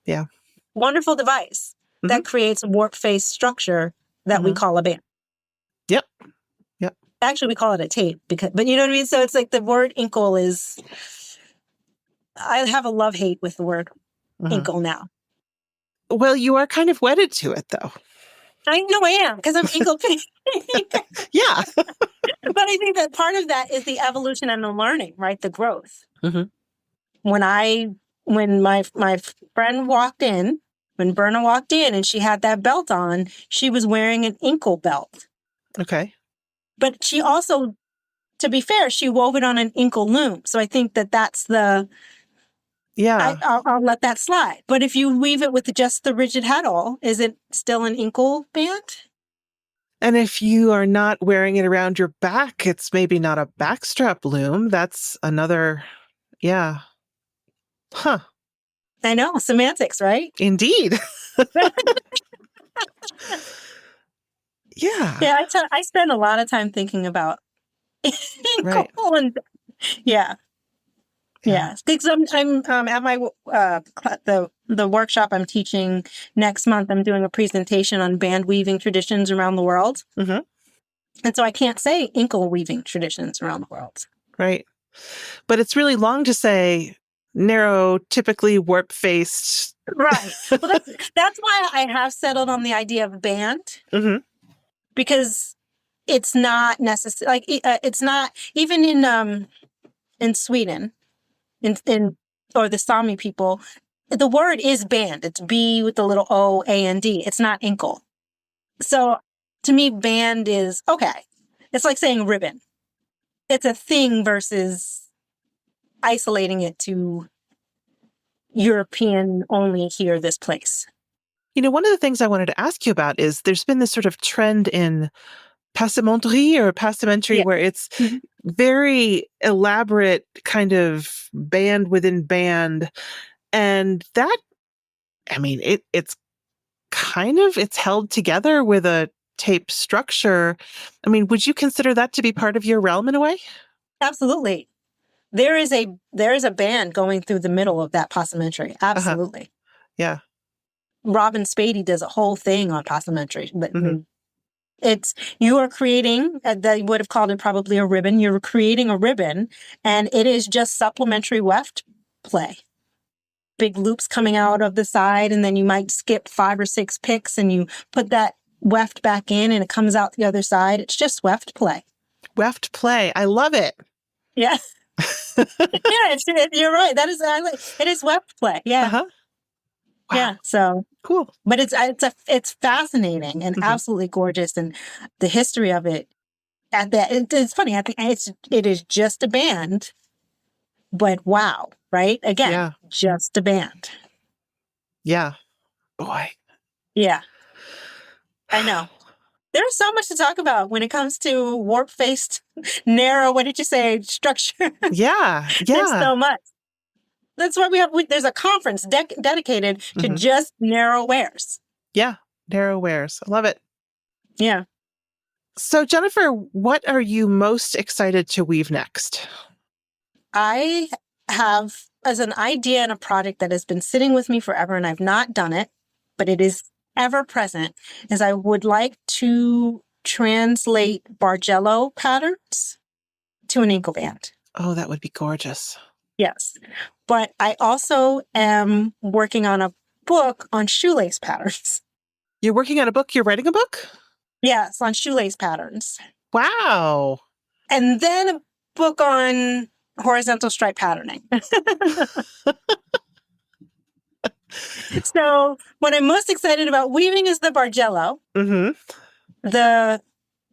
yeah. Wonderful device that creates a warp face structure that we call a band. Yep. Actually, we call it a tape, but you know what I mean? So it's like the word inkle is, I have a love-hate with the word inkle now. Well, you are kind of wedded to it, though. I know I am, because I'm inkle. Yeah. But I think that part of that is the evolution and the learning, right? The growth. Mm-hmm. When my friend walked in, when Berna walked in and she had that belt on, she was wearing an inkle belt. Okay. But she also, to be fair, she wove it on an inkle loom. So I think that's the... Yeah. I'll let that slide. But if you weave it with just the rigid heddle, is it still an inkle band? And if you are not wearing it around your back, it's maybe not a backstrap loom. That's another, yeah. Huh. I know, semantics, right? Indeed. Yeah. Yeah, I spend a lot of time thinking about right. And, yeah. Because I'm at my the workshop I'm teaching next month. I'm doing a presentation on band weaving traditions around the world, and so I can't say inkle weaving traditions around the world. Right, but it's really long to say narrow, typically warp faced. Right. Well, that's why I have settled on the idea of band, because it's not necessary. It's not even in Sweden. Or the Sami people, the word is band. It's B with the little O, A, and D. It's not inkle. So to me, band is okay. It's like saying ribbon. It's a thing versus isolating it to European only here, this place. One of the things I wanted to ask you about is there's been this sort of trend in passementerie or passementerie, Yeah. where it's very elaborate kind of band within band. And that, I mean, it's held together with a tape structure. I mean, would you consider that to be part of your realm in a way? Absolutely. There is a band going through the middle of that passementerie. Absolutely. Yeah. Robin Spady does a whole thing on passementerie. But I Mhm. mean, you are creating, they would have called it probably a ribbon. You're creating a ribbon, and it is just supplementary weft play. Big loops coming out of the side, and then you might skip 5 or 6 picks, and you put that weft back in, and it comes out the other side. It's just weft play. Weft play. I love it. Yeah. Yeah, you're right. It is weft play. Yeah. Uh-huh. Wow. Yeah. So Cool. but it's fascinating and absolutely gorgeous, and the history of it. It's funny. I think it is just a band, but wow, right? Again, just a band. Yeah. Boy. Yeah, I know. There's so much to talk about when it comes to warp-faced, narrow. What did you say? Structure. Yeah. There's Yeah. so much. That's why there's a conference dedicated to just narrow wares. Yeah. Narrow wares. I love it. Yeah. So, Jennifer, what are you most excited to weave next? I have as an idea and a project that has been sitting with me forever, and I've not done it, but it is ever present, is I would like to translate Bargello patterns to an inkle band. Oh, that would be gorgeous. Yes. But I also am working on a book on shoelace patterns. You're working on a book? You're writing a book? Yes, on shoelace patterns. Wow. And then a book on horizontal stripe patterning. So what I'm most excited about weaving is the Bargello. The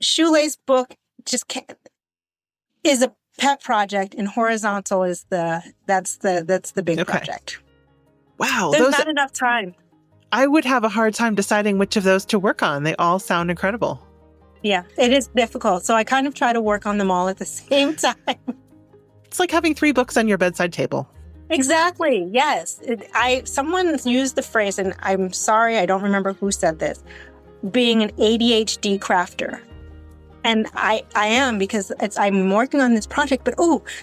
shoelace book is a pet project, and horizontal is that's the big project. Wow. There's not enough time. I would have a hard time deciding which of those to work on. They all sound incredible. Yeah, it is difficult. So I kind of try to work on them all at the same time. It's like having 3 books on your bedside table. Exactly. Yes. Someone used the phrase, and I'm sorry, I don't remember who said this, being an ADHD crafter. And I am, because I'm working on this project, but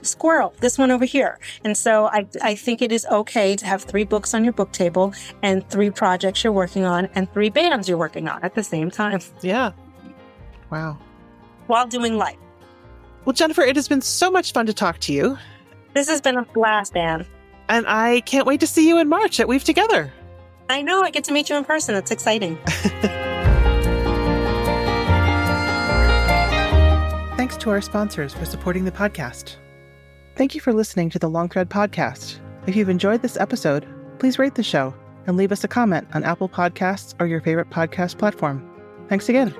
squirrel, this one over here. And so I think it is okay to have 3 books on your book table and 3 projects you're working on and 3 bands you're working on at the same time. Yeah. Wow. While doing life. Well, Jennifer, it has been so much fun to talk to you. This has been a blast, Anne. And I can't wait to see you in March at Weave Together. I know. I get to meet you in person. It's exciting. Thanks to our sponsors for supporting the podcast. Thank you for listening to the Long Thread Podcast. If you've enjoyed this episode, please rate the show and leave us a comment on Apple Podcasts or your favorite podcast platform. Thanks again.